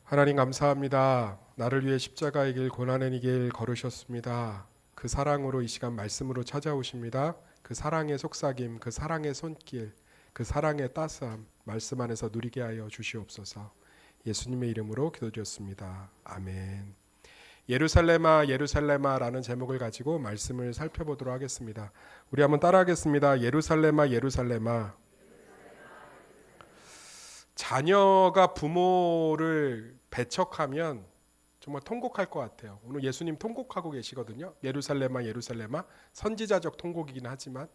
하나님 감사합니다. 나를 위해 십자가의 길 고난의 길 걸으셨습니다. 그 사랑으로 이 시간 말씀으로 찾아오십니다. 그 사랑의 속삭임, 그 사랑의 손길, 그 사랑의 따스함 말씀 안에서 누리게 하여 주시옵소서. 예수님의 이름으로 기도드렸습니다. 아멘. 예루살렘아 예루살렘아라는 제목을 가지고 말씀을 살펴보도록 하겠습니다. 우리 한번 따라하겠습니다. 예루살렘아 예루살렘아. 자녀가 부모를 배척하면 정말 통곡할 것 같아요. 오늘 예수님 통곡하고 계시거든요. 예루살렘아 예루살렘아. 선지자적 통곡이긴 하지만,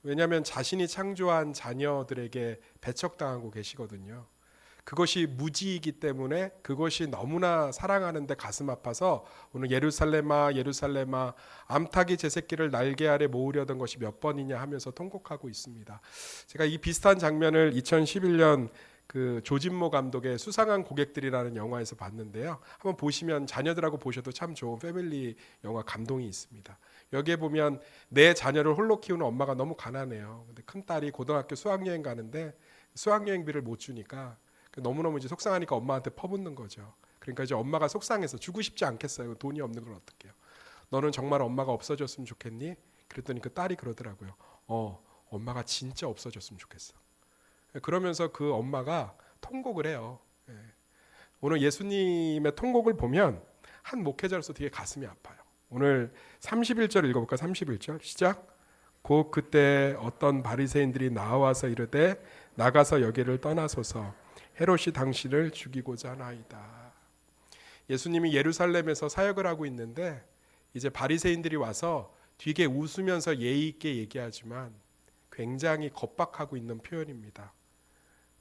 왜냐하면 자신이 창조한 자녀들에게 배척당하고 계시거든요. 그것이 무지이기 때문에 그것이 너무나 사랑하는데 가슴 아파서 오늘 예루살렘아 예루살렘아 암탉이 제 새끼를 날개 아래 모으려던 것이 몇 번이냐 하면서 통곡하고 있습니다. 제가 이 비슷한 장면을 2011년 그 조진모 감독의 수상한 고객들이라는 영화에서 봤는데요. 한번 보시면 자녀들하고 보셔도 참 좋은 패밀리 영화 감동이 있습니다. 여기에 보면 내 자녀를 홀로 키우는 엄마가 너무 가난해요. 근데 큰 딸이 고등학교 수학여행 가는데 수학여행비를 못 주니까 너무너무 이제 속상하니까 엄마한테 퍼붓는 거죠. 그러니까 이제 엄마가 속상해서 주고 싶지 않겠어요. 돈이 없는 걸 어떡해요. 너는 정말 엄마가 없어졌으면 좋겠니? 그랬더니 그 딸이 그러더라고요. 엄마가 진짜 없어졌으면 좋겠어. 그러면서 그 엄마가 통곡을 해요. 오늘 예수님의 통곡을 보면 한 목회자로서 되게 가슴이 아파요. 오늘 31절 읽어볼까? 31절 시작. 곧 그때 어떤 바리새인들이 나와서 이르되 나가서 여기를 떠나소서 헤롯이 당신을 죽이고자 하나이다. 예수님이 예루살렘에서 사역을 하고 있는데 이제 바리새인들이 와서 되게 웃으면서 예의 있게 얘기하지만 굉장히 겁박하고 있는 표현입니다.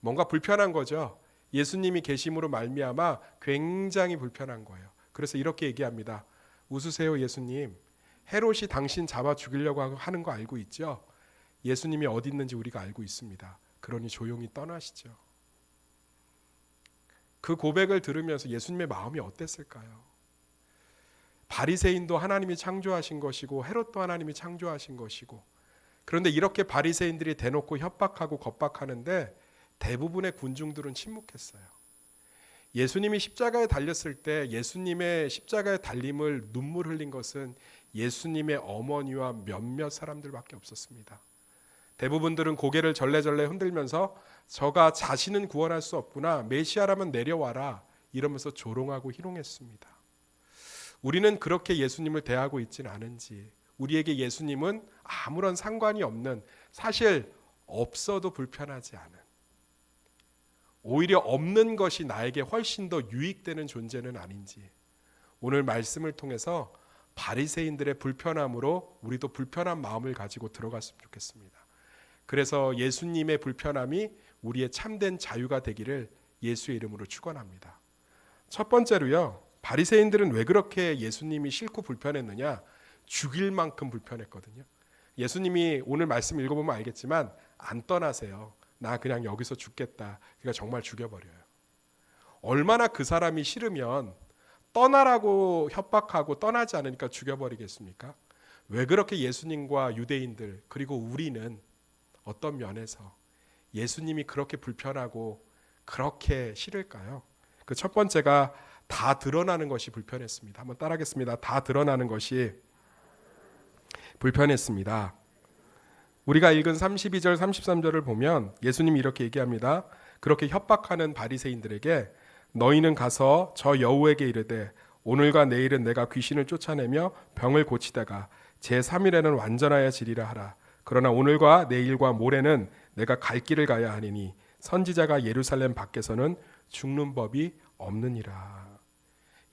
뭔가 불편한 거죠. 예수님이 계심으로 말미암아 굉장히 불편한 거예요. 그래서 이렇게 얘기합니다. 웃으세요 예수님. 헤롯이 당신 잡아 죽이려고 하는 거 알고 있죠? 예수님이 어디 있는지 우리가 알고 있습니다. 그러니 조용히 떠나시죠. 그 고백을 들으면서 예수님의 마음이 어땠을까요? 바리새인도 하나님이 창조하신 것이고 헤롯도 하나님이 창조하신 것이고, 그런데 이렇게 바리새인들이 대놓고 협박하고 겁박하는데 대부분의 군중들은 침묵했어요. 예수님이 십자가에 달렸을 때 예수님의 십자가에 달림을 눈물 흘린 것은 예수님의 어머니와 몇몇 사람들밖에 없었습니다. 대부분들은 고개를 절레절레 흔들면서 저가 자신은 구원할 수 없구나, 메시아라면 내려와라 이러면서 조롱하고 희롱했습니다. 우리는 그렇게 예수님을 대하고 있지는 않은지, 우리에게 예수님은 아무런 상관이 없는, 사실 없어도 불편하지 않은, 오히려 없는 것이 나에게 훨씬 더 유익되는 존재는 아닌지, 오늘 말씀을 통해서 바리새인들의 불편함으로 우리도 불편한 마음을 가지고 들어갔으면 좋겠습니다. 그래서 예수님의 불편함이 우리의 참된 자유가 되기를 예수의 이름으로 축원합니다. 첫 번째로요, 바리새인들은 왜 그렇게 예수님이 싫고 불편했느냐? 죽일 만큼 불편했거든요. 예수님이 오늘 말씀 읽어보면 알겠지만 안 떠나세요. 나 그냥 여기서 죽겠다. 그러니까 정말 죽여버려요. 얼마나 그 사람이 싫으면 떠나라고 협박하고 떠나지 않으니까 죽여버리겠습니까? 왜 그렇게 예수님과 유대인들 그리고 우리는 어떤 면에서 예수님이 그렇게 불편하고 그렇게 싫을까요? 그 첫 번째가 다 드러나는 것이 불편했습니다. 한번 따라하겠습니다. 다 드러나는 것이 불편했습니다. 우리가 읽은 32절 33절을 보면 예수님이 이렇게 얘기합니다. 그렇게 협박하는 바리새인들에게 너희는 가서 저 여우에게 이르되 오늘과 내일은 내가 귀신을 쫓아내며 병을 고치다가 제3일에는 완전하여 지리라 하라. 그러나 오늘과 내일과 모레는 내가 갈 길을 가야 하니니 선지자가 예루살렘 밖에서는 죽는 법이 없느니라.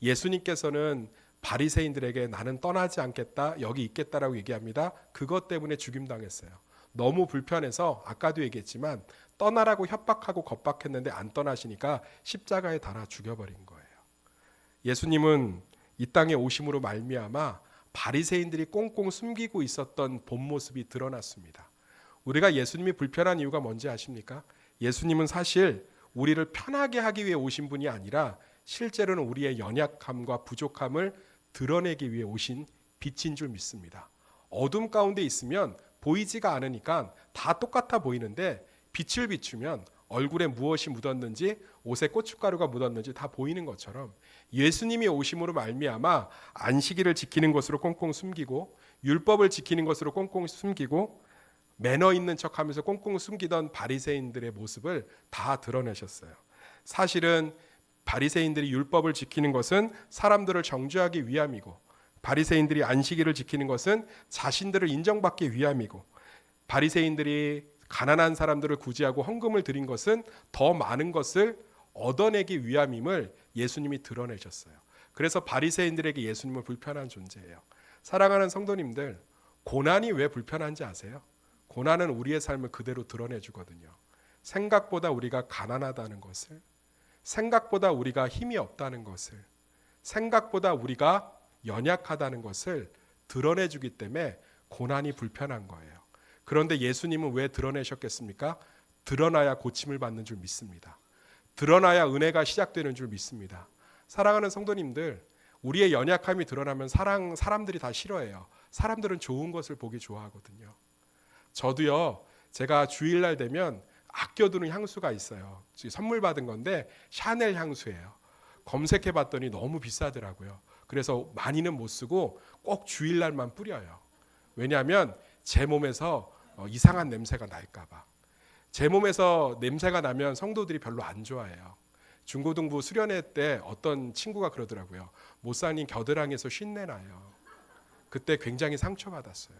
예수님께서는 바리새인들에게 나는 떠나지 않겠다, 여기 있겠다라고 얘기합니다. 그것 때문에 죽임당했어요. 너무 불편해서 아까도 얘기했지만 떠나라고 협박하고 겁박했는데 안 떠나시니까 십자가에 달아 죽여버린 거예요. 예수님은 이 땅에 오심으로 말미암아 바리새인들이 꽁꽁 숨기고 있었던 본 모습이 드러났습니다. 우리가 예수님이 불편한 이유가 뭔지 아십니까? 예수님은 사실 우리를 편하게 하기 위해 오신 분이 아니라 실제로는 우리의 연약함과 부족함을 드러내기 위해 오신 빛인 줄 믿습니다. 어둠 가운데 있으면 보이지가 않으니까 다 똑같아 보이는데 빛을 비추면 얼굴에 무엇이 묻었는지, 옷에 고춧가루가 묻었는지 다 보이는 것처럼 예수님이 오심으로 말미암아 안식일을 지키는 것으로 꽁꽁 숨기고 율법을 지키는 것으로 꽁꽁 숨기고 매너 있는 척하면서 꽁꽁 숨기던 바리새인들의 모습을 다 드러내셨어요. 사실은 바리새인들이 율법을 지키는 것은 사람들을 정죄하기 위함이고, 바리새인들이 안식일을 지키는 것은 자신들을 인정받기 위함이고, 바리새인들이 가난한 사람들을 구제하고 헌금을 드린 것은 더 많은 것을 얻어내기 위함임을 예수님이 드러내셨어요. 그래서 바리새인들에게 예수님은 불편한 존재예요. 사랑하는 성도님들, 고난이 왜 불편한지 아세요? 고난은 우리의 삶을 그대로 드러내주거든요. 생각보다 우리가 가난하다는 것을, 생각보다 우리가 힘이 없다는 것을, 생각보다 우리가 연약하다는 것을 드러내주기 때문에 고난이 불편한 거예요. 그런데 예수님은 왜 드러내셨겠습니까? 드러나야 고침을 받는 줄 믿습니다. 드러나야 은혜가 시작되는 줄 믿습니다. 사랑하는 성도님들, 우리의 연약함이 드러나면 사람들이 다 싫어해요. 사람들은 좋은 것을 보기 좋아하거든요. 저도요, 제가 주일날 되면 아껴두는 향수가 있어요. 선물 받은 건데 샤넬 향수예요. 검색해 봤더니 너무 비싸더라고요. 그래서 많이는 못 쓰고 꼭 주일날만 뿌려요. 왜냐하면 제 몸에서 이상한 냄새가 날까 봐. 제 몸에서 냄새가 나면 성도들이 별로 안 좋아해요. 중고등부 수련회 때 어떤 친구가 그러더라고요. 목사님 겨드랑이에서 쉰내 나요. 그때 굉장히 상처받았어요.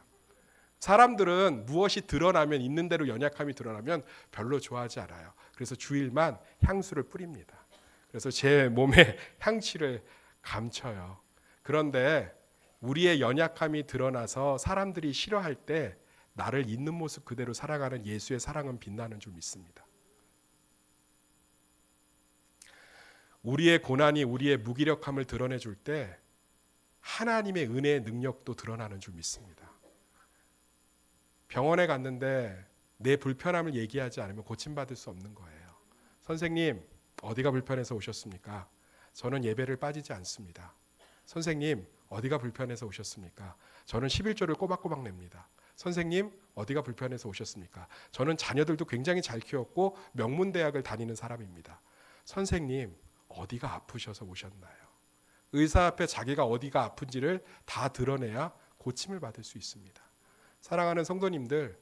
사람들은 무엇이 드러나면, 있는 대로 연약함이 드러나면 별로 좋아하지 않아요. 그래서 주일만 향수를 뿌립니다. 그래서 제 몸에 향취를 감춰요. 그런데 우리의 연약함이 드러나서 사람들이 싫어할 때 나를 있는 모습 그대로 살아가는 예수의 사랑은 빛나는 줄 믿습니다. 우리의 고난이 우리의 무기력함을 드러내줄 때 하나님의 은혜의 능력도 드러나는 줄 믿습니다. 병원에 갔는데 내 불편함을 얘기하지 않으면 고침받을 수 없는 거예요. 선생님, 어디가 불편해서 오셨습니까? 저는 예배를 빠지지 않습니다. 선생님, 어디가 불편해서 오셨습니까? 저는 11조를 꼬박꼬박 냅니다. 선생님, 어디가 불편해서 오셨습니까? 저는 자녀들도 굉장히 잘 키웠고 명문대학을 다니는 사람입니다. 선생님, 어디가 아프셔서 오셨나요? 의사 앞에 자기가 어디가 아픈지를 다 드러내야 고침을 받을 수 있습니다. 사랑하는 성도님들,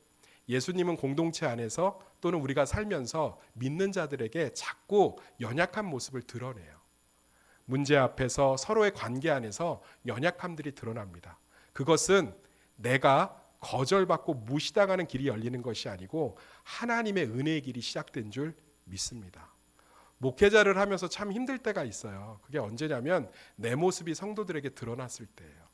예수님은 공동체 안에서 또는 우리가 살면서 믿는 자들에게 자꾸 연약한 모습을 드러내요. 문제 앞에서 서로의 관계 안에서 연약함들이 드러납니다. 그것은 내가 거절받고 무시당하는 길이 열리는 것이 아니고 하나님의 은혜의 길이 시작된 줄 믿습니다. 목회자를 하면서 참 힘들 때가 있어요. 그게 언제냐면 내 모습이 성도들에게 드러났을 때예요.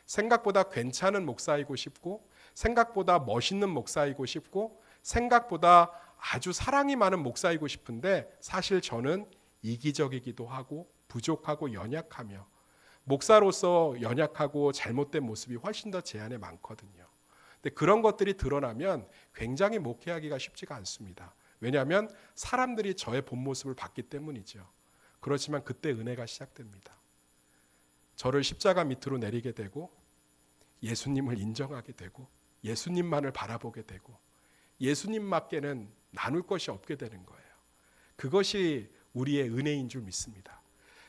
생각보다 괜찮은 목사이고 싶고, 생각보다 멋있는 목사이고 싶고, 생각보다 아주 사랑이 많은 목사이고 싶은데 사실 저는 이기적이기도 하고 부족하고 연약하며 목사로서 연약하고 잘못된 모습이 훨씬 더 제 안에 많거든요. 근데 그런 것들이 드러나면 굉장히 목회하기가 쉽지가 않습니다. 왜냐하면 사람들이 저의 본 모습을 봤기 때문이죠. 그렇지만 그때 은혜가 시작됩니다. 저를 십자가 밑으로 내리게 되고 예수님을 인정하게 되고 예수님만을 바라보게 되고 예수님밖에는 나눌 것이 없게 되는 거예요. 그것이 우리의 은혜인 줄 믿습니다.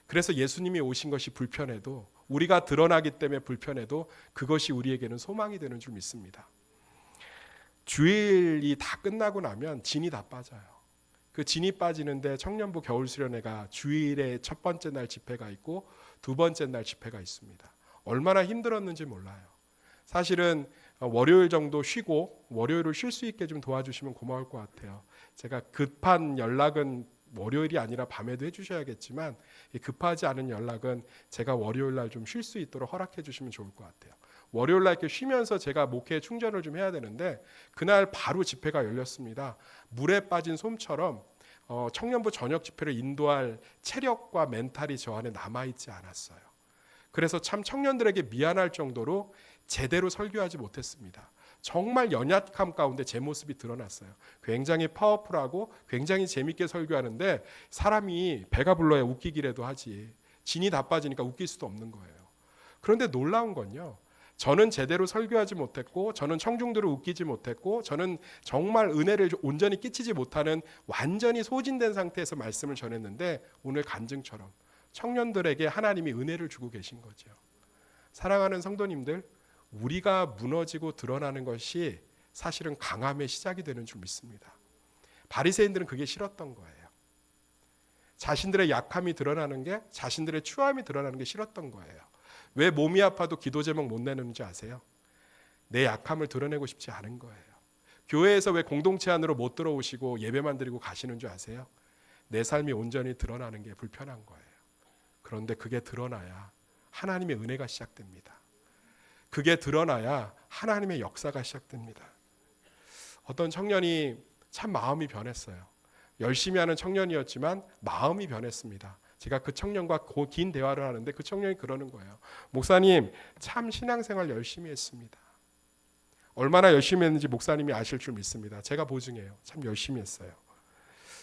그래서 예수님이 오신 것이 불편해도, 우리가 드러나기 때문에 불편해도 그것이 우리에게는 소망이 되는 줄 믿습니다. 주일이 다 끝나고 나면 진이 다 빠져요. 그 진이 빠지는데 청년부 겨울수련회가 주일에 첫 번째 날 집회가 있고 두 번째 날 집회가 있습니다. 얼마나 힘들었는지 몰라요. 사실은 월요일 정도 쉬고 월요일을 쉴 수 있게 좀 도와주시면 고마울 것 같아요. 제가 급한 연락은 월요일이 아니라 밤에도 해주셔야겠지만 급하지 않은 연락은 제가 월요일 날 좀 쉴 수 있도록 허락해 주시면 좋을 것 같아요. 월요일 날 이렇게 쉬면서 제가 목회 충전을 좀 해야 되는데 그날 바로 집회가 열렸습니다. 물에 빠진 솜처럼 청년부 저녁 집회를 인도할 체력과 멘탈이 저 안에 남아있지 않았어요. 그래서 참 청년들에게 미안할 정도로 제대로 설교하지 못했습니다. 정말 연약함 가운데 제 모습이 드러났어요. 굉장히 파워풀하고 굉장히 재밌게 설교하는데 사람이 배가 불러야 웃기기라도 하지 진이 다 빠지니까 웃길 수도 없는 거예요. 그런데 놀라운 건요, 저는 제대로 설교하지 못했고, 저는 청중들을 웃기지 못했고, 저는 정말 은혜를 온전히 끼치지 못하는 완전히 소진된 상태에서 말씀을 전했는데, 오늘 간증처럼 청년들에게 하나님이 은혜를 주고 계신 거죠. 사랑하는 성도님들, 우리가 무너지고 드러나는 것이 사실은 강함의 시작이 되는 줄 믿습니다. 바리새인들은 그게 싫었던 거예요. 자신들의 약함이 드러나는 게, 자신들의 추함이 드러나는 게 싫었던 거예요. 왜 몸이 아파도 기도 제목 못 내는지 아세요? 내 약함을 드러내고 싶지 않은 거예요. 교회에서 왜 공동체 안으로 못 들어오시고 예배만 드리고 가시는 줄 아세요? 내 삶이 온전히 드러나는 게 불편한 거예요. 그런데 그게 드러나야 하나님의 은혜가 시작됩니다. 그게 드러나야 하나님의 역사가 시작됩니다. 어떤 청년이 참 마음이 변했어요. 열심히 하는 청년이었지만 마음이 변했습니다. 제가 그 청년과 긴 대화를 하는데 그 청년이 그러는 거예요. 목사님, 참 신앙생활 열심히 했습니다. 얼마나 열심히 했는지 목사님이 아실 줄 믿습니다. 제가 보증해요. 참 열심히 했어요.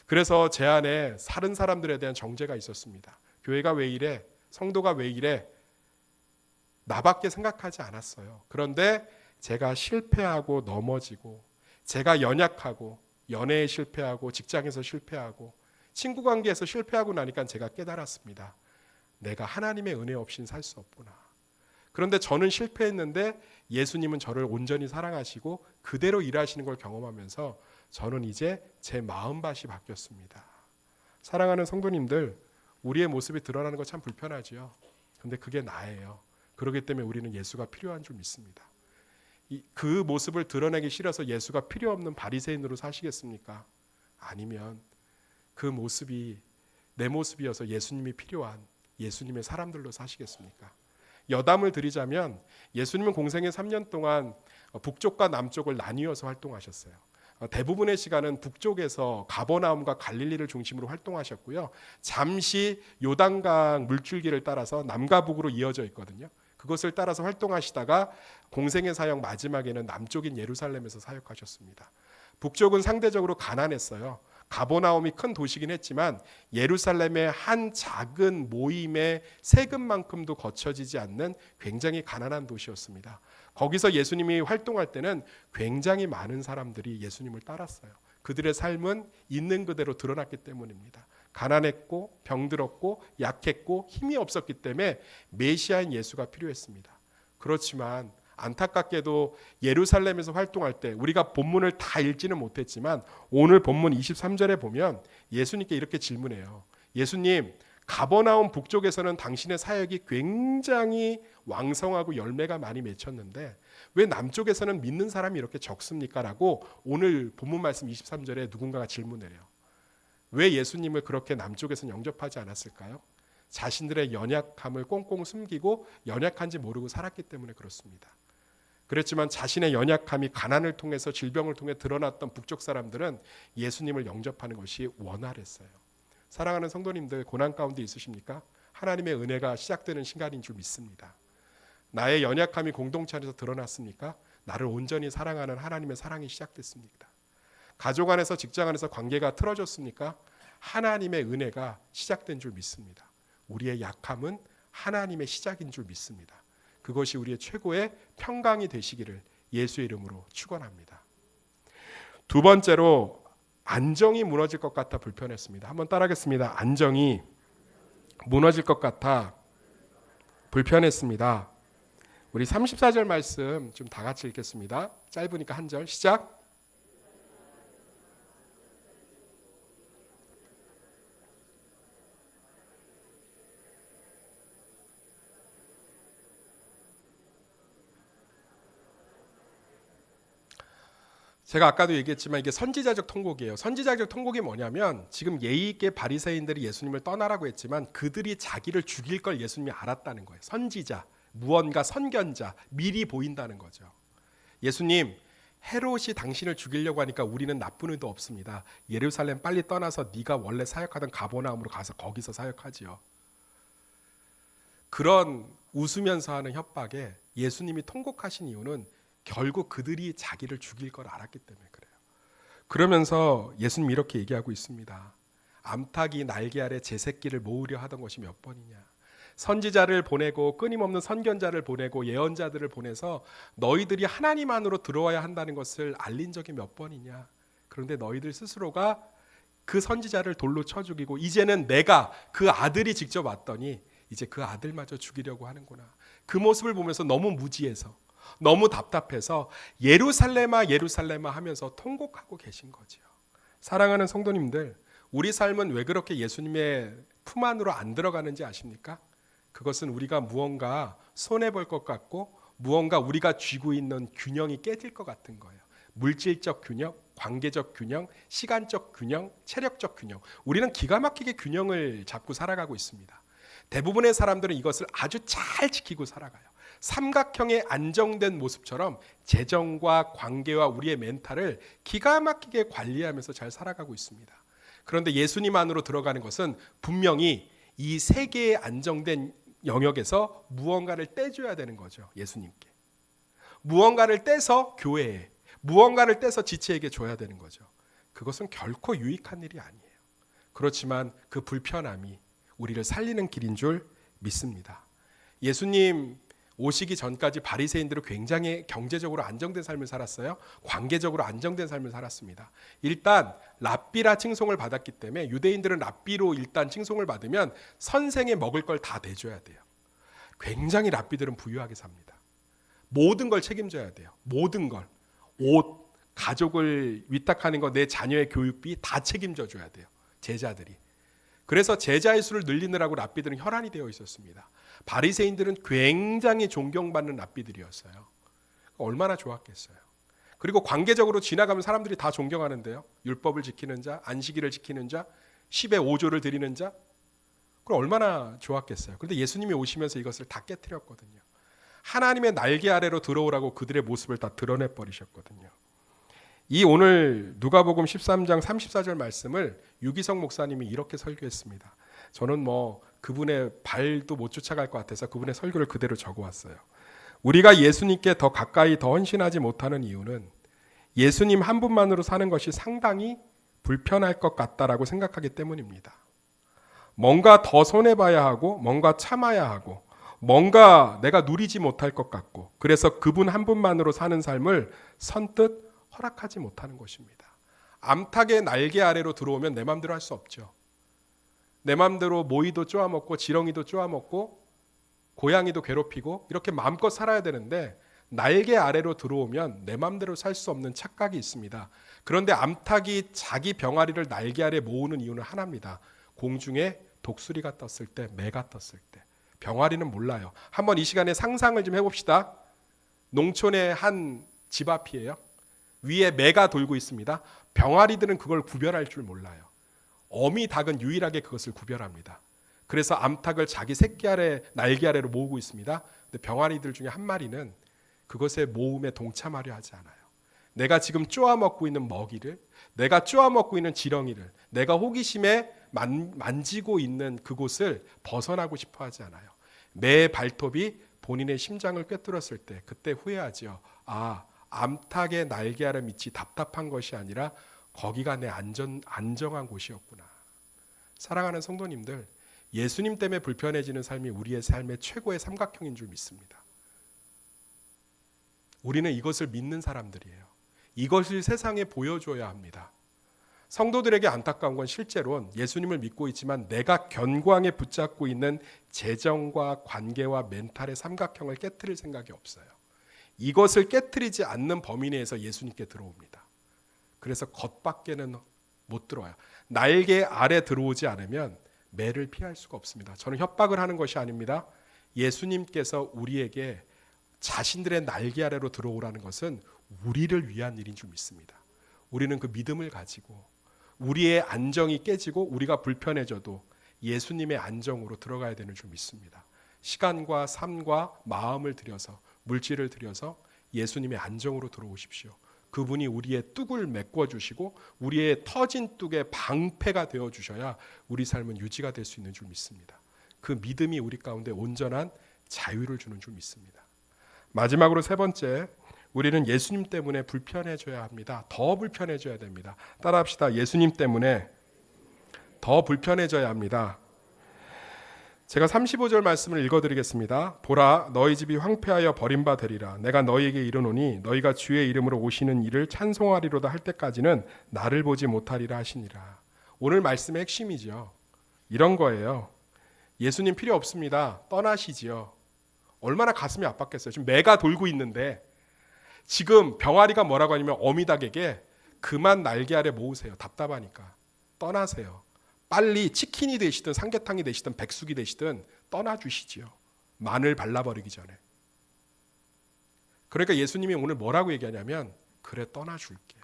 그래서 제 안에 다른 사람들에 대한 정죄가 있었습니다. 교회가 왜 이래? 성도가 왜 이래? 나밖에 생각하지 않았어요. 그런데 제가 실패하고 넘어지고, 제가 연약하고, 연애에 실패하고, 직장에서 실패하고, 친구 관계에서 실패하고 나니까 제가 깨달았습니다. 내가 하나님의 은혜 없이는 살 수 없구나. 그런데 저는 실패했는데 예수님은 저를 온전히 사랑하시고 그대로 일하시는 걸 경험하면서 저는 이제 제 마음밭이 바뀌었습니다. 사랑하는 성도님들, 우리의 모습이 드러나는 거 참 불편하지요. 그런데 그게 나예요. 그렇기 때문에 우리는 예수가 필요한 줄 믿습니다. 그 모습을 드러내기 싫어서 예수가 필요 없는 바리새인으로 사시겠습니까? 아니면 그 모습이 내 모습이어서 예수님이 필요한 예수님의 사람들로 사시겠습니까? 여담을 드리자면 예수님은 공생의 3년 동안 북쪽과 남쪽을 나뉘어서 활동하셨어요. 대부분의 시간은 북쪽에서 가버나움과 갈릴리를 중심으로 활동하셨고요. 잠시 요단강 물줄기를 따라서 남과 북으로 이어져 있거든요. 그것을 따라서 활동하시다가 공생의 사역 마지막에는 남쪽인 예루살렘에서 사역하셨습니다. 북쪽은 상대적으로 가난했어요. 가버나움이 큰 도시긴 했지만 예루살렘의 한 작은 모임의 세금만큼도 거쳐지지 않는 굉장히 가난한 도시였습니다. 거기서 예수님이 활동할 때는 굉장히 많은 사람들이 예수님을 따랐어요. 그들의 삶은 있는 그대로 드러났기 때문입니다. 가난했고 병들었고 약했고 힘이 없었기 때문에 메시아인 예수가 필요했습니다. 그렇지만 안타깝게도 예루살렘에서 활동할 때 우리가 본문을 다 읽지는 못했지만 오늘 본문 23절에 보면 예수님께 이렇게 질문해요. 예수님, 가버나움 북쪽에서는 당신의 사역이 굉장히 왕성하고 열매가 많이 맺혔는데 왜 남쪽에서는 믿는 사람이 이렇게 적습니까? 라고 오늘 본문 말씀 23절에 누군가가 질문을 해요. 왜 예수님을 그렇게 남쪽에서는 영접하지 않았을까요? 자신들의 연약함을 꽁꽁 숨기고 연약한지 모르고 살았기 때문에 그렇습니다. 그렇지만 자신의 연약함이 가난을 통해서 질병을 통해 드러났던 북쪽 사람들은 예수님을 영접하는 것이 원활했어요. 사랑하는 성도님들, 고난 가운데 있으십니까? 하나님의 은혜가 시작되는 시간인 줄 믿습니다. 나의 연약함이 공동체 안에서 드러났습니까? 나를 온전히 사랑하는 하나님의 사랑이 시작됐습니다. 가족 안에서 직장 안에서 관계가 틀어졌습니까? 하나님의 은혜가 시작된 줄 믿습니다. 우리의 약함은 하나님의 시작인 줄 믿습니다. 그것이 우리의 최고의 평강이 되시기를 예수의 이름으로 축원합니다. 두 번째로 안정이 무너질 것 같아 불편했습니다. 한번 따라하겠습니다. 안정이 무너질 것 같아 불편했습니다. 우리 34절 말씀 좀 다 같이 읽겠습니다. 짧으니까 한 절 시작. 제가 아까도 얘기했지만 이게 선지자적 통곡이에요. 선지자적 통곡이 뭐냐면 지금 예의 있게 바리새인들이 예수님을 떠나라고 했지만 그들이 자기를 죽일 걸 예수님이 알았다는 거예요. 선지자, 무언가 선견자, 미리 보인다는 거죠. 예수님, 헤롯이 당신을 죽이려고 하니까 우리는 나쁜 의도 없습니다. 예루살렘 빨리 떠나서 네가 원래 사역하던 가버나움으로 가서 거기서 사역하지요. 그런 웃으면서 하는 협박에 예수님이 통곡하신 이유는 결국 그들이 자기를 죽일 걸 알았기 때문에 그래요. 그러면서 예수님 이렇게 얘기하고 있습니다. 암탉이 날개 아래 제 새끼를 모으려 하던 것이 몇 번이냐. 선지자를 보내고 끊임없는 선견자를 보내고 예언자들을 보내서 너희들이 하나님 안으로 들어와야 한다는 것을 알린 적이 몇 번이냐. 그런데 너희들 스스로가 그 선지자를 돌로 쳐 죽이고 이제는 내가 그 아들이 직접 왔더니 이제 그 아들마저 죽이려고 하는구나. 그 모습을 보면서 너무 무지해서 너무 답답해서 예루살렘아 예루살렘아 하면서 통곡하고 계신 거죠. 사랑하는 성도님들, 우리 삶은 왜 그렇게 예수님의 품 안으로 안 들어가는지 아십니까? 그것은 우리가 무언가 손해볼 것 같고 무언가 우리가 쥐고 있는 균형이 깨질 것 같은 거예요. 물질적 균형, 관계적 균형, 시간적 균형, 체력적 균형. 우리는 기가 막히게 균형을 잡고 살아가고 있습니다. 대부분의 사람들은 이것을 아주 잘 지키고 살아가요. 삼각형의 안정된 모습처럼 재정과 관계와 우리의 멘탈을 기가 막히게 관리하면서 잘 살아가고 있습니다. 그런데 예수님 안으로 들어가는 것은 분명히 이 세 개의 안정된 영역에서 무언가를 떼줘야 되는 거죠. 예수님께. 무언가를 떼서 교회에, 무언가를 떼서 지체에게 줘야 되는 거죠. 그것은 결코 유익한 일이 아니에요. 그렇지만 그 불편함이 우리를 살리는 길인 줄 믿습니다. 예수님 오시기 전까지 바리새인들은 굉장히 경제적으로 안정된 삶을 살았어요. 관계적으로 안정된 삶을 살았습니다. 일단 랍비라 칭송을 받았기 때문에 유대인들은 랍비로 일단 칭송을 받으면 선생에 먹을 걸 다 대줘야 돼요. 굉장히 랍비들은 부유하게 삽니다. 모든 걸 책임져야 돼요. 모든 걸. 옷, 가족을 위탁하는 거, 내 자녀의 교육비 다 책임져 줘야 돼요. 제자들이. 그래서 제자의 수를 늘리느라고 랍비들은 혈안이 되어 있었습니다. 바리새인들은 굉장히 존경받는 랍비들이었어요. 얼마나 좋았겠어요. 그리고 관계적으로 지나가면 사람들이 다 존경하는데요. 율법을 지키는 자, 안식일을 지키는 자, 10의 5조를 드리는 자. 그럼 얼마나 좋았겠어요. 그런데 예수님이 오시면서 이것을 다 깨트렸거든요. 하나님의 날개 아래로 들어오라고 그들의 모습을 다 드러내버리셨거든요. 이 오늘 누가복음 13장 34절 말씀을 유기성 목사님이 이렇게 설교했습니다. 저는 그분의 발도 못 쫓아갈 것 같아서 그분의 설교를 그대로 적어왔어요. 우리가 예수님께 더 가까이 더 헌신하지 못하는 이유는 예수님 한 분만으로 사는 것이 상당히 불편할 것 같다라고 생각하기 때문입니다. 뭔가 더 손해봐야 하고 뭔가 참아야 하고 뭔가 내가 누리지 못할 것 같고 그래서 그분 한 분만으로 사는 삶을 선뜻 허락하지 못하는 것입니다. 암탉의 날개 아래로 들어오면 내 마음대로 할 수 없죠. 내 마음대로 모이도 쪼아먹고 지렁이도 쪼아먹고 고양이도 괴롭히고 이렇게 마음껏 살아야 되는데 날개 아래로 들어오면 내 마음대로 살 수 없는 착각이 있습니다. 그런데 암탉이 자기 병아리를 날개 아래 모으는 이유는 하나입니다. 공중에 독수리가 떴을 때, 매가 떴을 때. 병아리는 몰라요. 한번 이 시간에 상상을 좀 해봅시다. 농촌의 한 집 앞이에요. 위에 매가 돌고 있습니다. 병아리들은 그걸 구별할 줄 몰라요. 어미 닭은 유일하게 그것을 구별합니다. 그래서 암탉을 자기 새끼 아래, 날개 아래로 모으고 있습니다. 근데 병아리들 중에 한 마리는 그것의 모음에 동참하려 하지 않아요. 내가 지금 쪼아먹고 있는 먹이를, 내가 쪼아먹고 있는 지렁이를, 내가 호기심에 만지고 있는 그곳을 벗어나고 싶어 하지 않아요. 매의 발톱이 본인의 심장을 꿰뚫었을 때 그때 후회하지요. 암탉의 날개 아래 밑이 답답한 것이 아니라 거기가 내 안정한 곳이었구나. 사랑하는 성도님들, 예수님 때문에 불편해지는 삶이 우리의 삶의 최고의 삼각형인 줄 믿습니다. 우리는 이것을 믿는 사람들이에요. 이것을 세상에 보여줘야 합니다. 성도들에게 안타까운 건 실제로는 예수님을 믿고 있지만 내가 견고하게 붙잡고 있는 재정과 관계와 멘탈의 삼각형을 깨트릴 생각이 없어요. 이것을 깨트리지 않는 범위 내에서 예수님께 들어옵니다. 그래서 겉밖에는 못 들어와요. 날개 아래 들어오지 않으면 매를 피할 수가 없습니다. 저는 협박을 하는 것이 아닙니다. 예수님께서 우리에게 자신들의 날개 아래로 들어오라는 것은 우리를 위한 일인 줄 믿습니다. 우리는 그 믿음을 가지고 우리의 안정이 깨지고 우리가 불편해져도 예수님의 안정으로 들어가야 되는 줄 믿습니다. 시간과 삶과 마음을 들여서 물질을 들여서 예수님의 안정으로 들어오십시오. 그분이 우리의 뚝을 메꿔주시고 우리의 터진 뚝의 방패가 되어주셔야 우리 삶은 유지가 될 수 있는 줄 믿습니다. 그 믿음이 우리 가운데 온전한 자유를 주는 줄 믿습니다. 마지막으로 세 번째, 우리는 예수님 때문에 불편해져야 합니다. 더 불편해져야 됩니다. 따라합시다. 예수님 때문에 더 불편해져야 합니다. 제가 35절 말씀을 읽어드리겠습니다. 보라, 너희 집이 황폐하여 버림바 되리라. 내가 너희에게 이르노니 너희가 주의 이름으로 오시는 이를 찬송하리로다 할 때까지는 나를 보지 못하리라 하시니라. 오늘 말씀의 핵심이죠. 이런 거예요. 예수님 필요 없습니다. 떠나시지요. 얼마나 가슴이 아팠겠어요. 지금 매가 돌고 있는데 지금 병아리가 뭐라고 하냐면 어미닭에게 그만 날개 아래 모으세요. 답답하니까. 떠나세요. 빨리 치킨이 되시든 삼계탕이 되시든 백숙이 되시든 떠나주시지요. 마늘 발라버리기 전에. 그러니까 예수님이 오늘 뭐라고 얘기하냐면 그래 떠나줄게.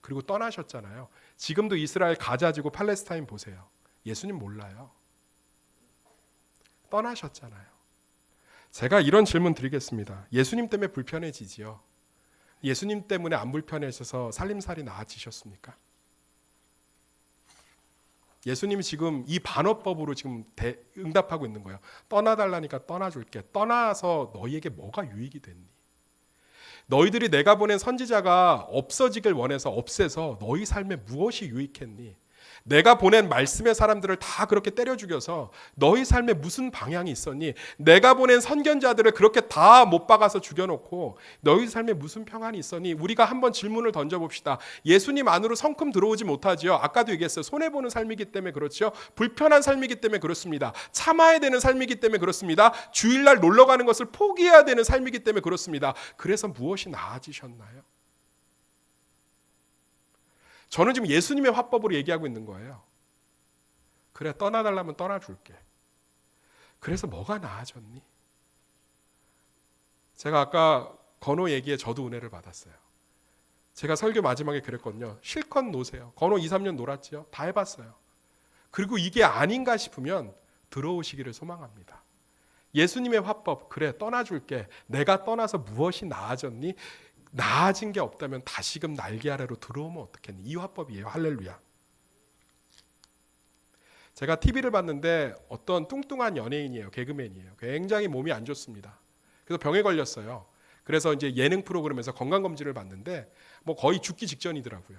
그리고 떠나셨잖아요. 지금도 이스라엘 가자 지구 팔레스타인 보세요. 예수님 몰라요. 떠나셨잖아요. 제가 이런 질문 드리겠습니다. 예수님 때문에 불편해지지요. 예수님 때문에 안 불편해져서 살림살이 나아지셨습니까? 예수님이 지금 이 반어법으로 지금 응답하고 있는 거예요. 떠나달라니까 떠나줄게. 떠나서 너희에게 뭐가 유익이 됐니? 너희들이 내가 보낸 선지자가 없어지길 원해서 없애서 너희 삶에 무엇이 유익했니? 내가 보낸 말씀의 사람들을 다 그렇게 때려 죽여서 너희 삶에 무슨 방향이 있었니? 내가 보낸 선견자들을 그렇게 다 못 박아서 죽여놓고 너희 삶에 무슨 평안이 있었니? 우리가 한번 질문을 던져봅시다. 예수님 안으로 성큼 들어오지 못하지요. 아까도 얘기했어요. 손해보는 삶이기 때문에 그렇죠. 불편한 삶이기 때문에 그렇습니다. 참아야 되는 삶이기 때문에 그렇습니다. 주일날 놀러 가는 것을 포기해야 되는 삶이기 때문에 그렇습니다. 그래서 무엇이 나아지셨나요? 저는 지금 예수님의 화법으로 얘기하고 있는 거예요. 그래 떠나달라면 떠나줄게. 그래서 뭐가 나아졌니? 제가 아까 건호 얘기에 저도 은혜를 받았어요. 제가 설교 마지막에 그랬거든요. 실컷 노세요. 건호 2, 3년 놀았지요. 다 해봤어요. 그리고 이게 아닌가 싶으면 들어오시기를 소망합니다. 예수님의 화법, 그래 떠나줄게. 내가 떠나서 무엇이 나아졌니? 나아진 게 없다면 다시금 날개 아래로 들어오면 어떻겠니? 이 화법이에요. 할렐루야. 제가 TV를 봤는데 어떤 뚱뚱한 연예인이에요. 개그맨이에요. 굉장히 몸이 안 좋습니다. 그래서 병에 걸렸어요. 그래서 이제 예능 프로그램에서 건강검진을 받는데 뭐 거의 죽기 직전이더라고요.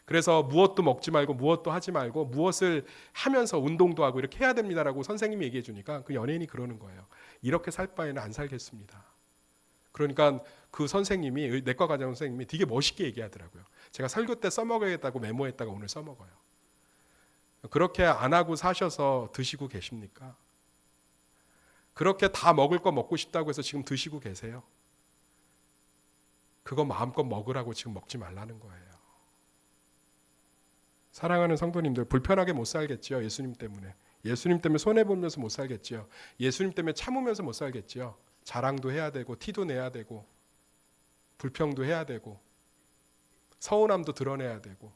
그래서 무엇도 먹지 말고 무엇도 하지 말고 무엇을 하면서 운동도 하고 이렇게 해야 됩니다라고 선생님이 얘기해 주니까 그 연예인이 그러는 거예요. 이렇게 살 바에는 안 살겠습니다. 그러니까 그 선생님이 내과 과장 선생님이 되게 멋있게 얘기하더라고요. 제가 설교 때 써먹어야겠다고 메모했다가 오늘 써먹어요. 그렇게 안 하고 사셔서 드시고 계십니까? 그렇게 다 먹을 거 먹고 싶다고 해서 지금 드시고 계세요? 그거 마음껏 먹으라고 지금 먹지 말라는 거예요. 사랑하는 성도님들, 불편하게 못 살겠지요. 예수님 때문에. 예수님 때문에 손해보면서 못 살겠지요. 예수님 때문에 참으면서 못 살겠지요. 자랑도 해야 되고 티도 내야 되고 불평도 해야 되고 서운함도 드러내야 되고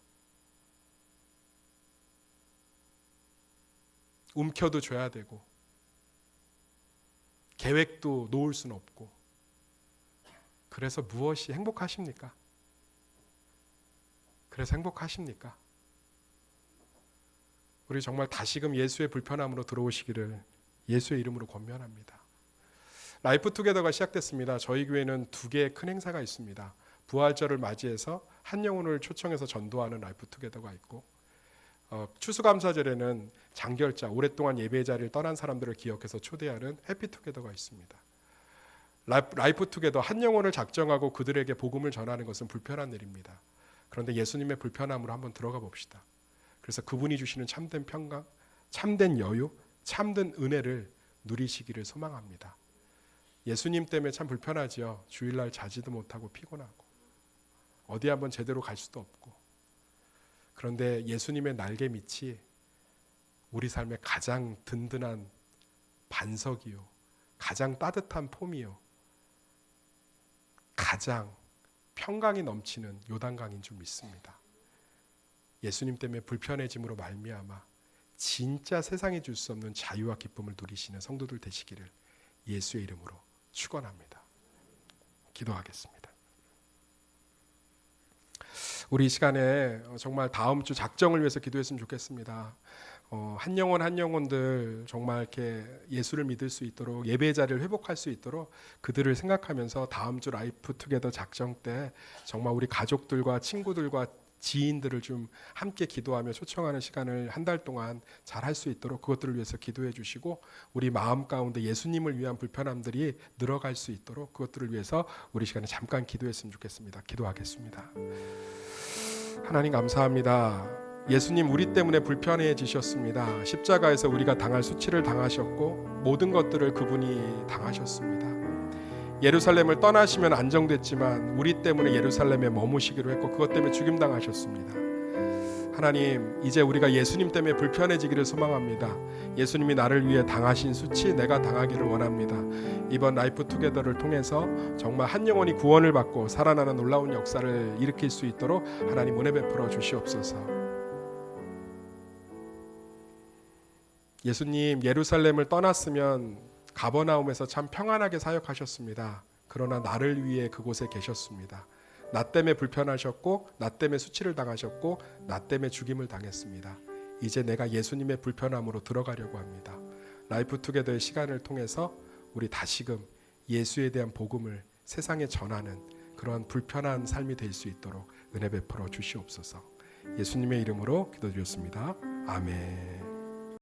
움켜도 줘야 되고 계획도 놓을 수는 없고. 그래서 무엇이 행복하십니까? 그래서 행복하십니까? 우리 정말 다시금 예수의 불편함으로 들어오시기를 예수의 이름으로 권면합니다. 라이프 투게더가 시작됐습니다. 저희 교회는 2개의 큰 행사가 있습니다. 부활절을 맞이해서 한 영혼을 초청해서 전도하는 라이프 투게더가 있고 추수감사절에는 장결자, 오랫동안 예배의 자리를 떠난 사람들을 기억해서 초대하는 해피 투게더가 있습니다. 라이프 투게더 한 영혼을 작정하고 그들에게 복음을 전하는 것은 불편한 일입니다. 그런데 예수님의 불편함으로 한번 들어가 봅시다. 그래서 그분이 주시는 참된 평강, 참된 여유, 참된 은혜를 누리시기를 소망합니다. 예수님 때문에 참 불편하지요. 주일날 자지도 못하고 피곤하고 어디 한번 제대로 갈 수도 없고. 그런데 예수님의 날개 밑이 우리 삶의 가장 든든한 반석이요, 가장 따뜻한 폼이요, 가장 평강이 넘치는 요단강인 줄 믿습니다. 예수님 때문에 불편해짐으로 말미암아 진짜 세상에 줄 수 없는 자유와 기쁨을 누리시는 성도들 되시기를 예수의 이름으로 축원합니다. 기도하겠습니다. 우리 이 시간에 정말 다음 주 작정을 위해서 기도했으면 좋겠습니다. 한 영혼 한 영혼들 정말 이렇게 예수를 믿을 수 있도록 예배의 자리를 회복할 수 있도록 그들을 생각하면서 다음 주 라이프 투게더 작정 때 정말 우리 가족들과 친구들과 지인들을 좀 함께 기도하며 초청하는 시간을 한 달 동안 잘 할 수 있도록 그것들을 위해서 기도해 주시고, 우리 마음 가운데 예수님을 위한 불편함들이 늘어갈 수 있도록 그것들을 위해서 우리 시간에 잠깐 기도했으면 좋겠습니다. 기도하겠습니다. 하나님 감사합니다. 예수님 우리 때문에 불편해지셨습니다. 십자가에서 우리가 당할 수치를 당하셨고 모든 것들을 그분이 당하셨습니다. 예루살렘을 떠나시면 안정됐지만 우리 때문에 예루살렘에 머무시기로 했고 그것 때문에 죽임당하셨습니다. 하나님, 이제 우리가 예수님 때문에 불편해지기를 소망합니다. 예수님이 나를 위해 당하신 수치 내가 당하기를 원합니다. 이번 라이프 투게더를 통해서 정말 한 영혼이 구원을 받고 살아나는 놀라운 역사를 일으킬 수 있도록 하나님 은혜 베풀어 주시옵소서. 예수님 예루살렘을 떠났으면 가버나움에서 참 평안하게 사역하셨습니다. 그러나 나를 위해 그곳에 계셨습니다. 나 때문에 불편하셨고 나 때문에 수치를 당하셨고 나 때문에 죽임을 당했습니다. 이제 내가 예수님의 불편함으로 들어가려고 합니다. 라이프 투게더의 시간을 통해서 우리 다시금 예수에 대한 복음을 세상에 전하는 그러한 불편한 삶이 될 수 있도록 은혜 베풀어 주시옵소서. 예수님의 이름으로 기도드렸습니다. 아멘.